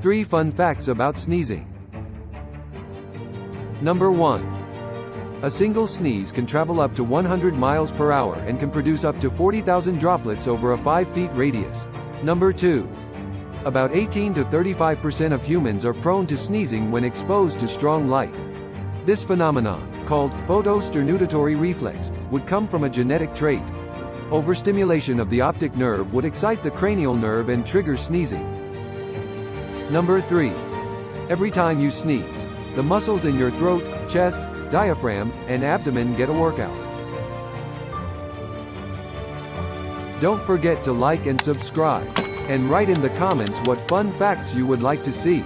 3 fun facts about sneezing. Number 1. A single sneeze can travel up to 100 miles per hour and can produce up to 40,000 droplets over a 5 feet radius. Number 2. About 18 to 35% of humans are prone to sneezing when exposed to strong light. This phenomenon, called photosternutatory reflex, would come from a genetic trait. Overstimulation of the optic nerve would excite the cranial nerve and trigger sneezing. Number 3. Every time you sneeze, the muscles in your throat, chest, diaphragm, and abdomen get a workout. Don't forget to like and subscribe, and write in the comments what fun facts you would like to see.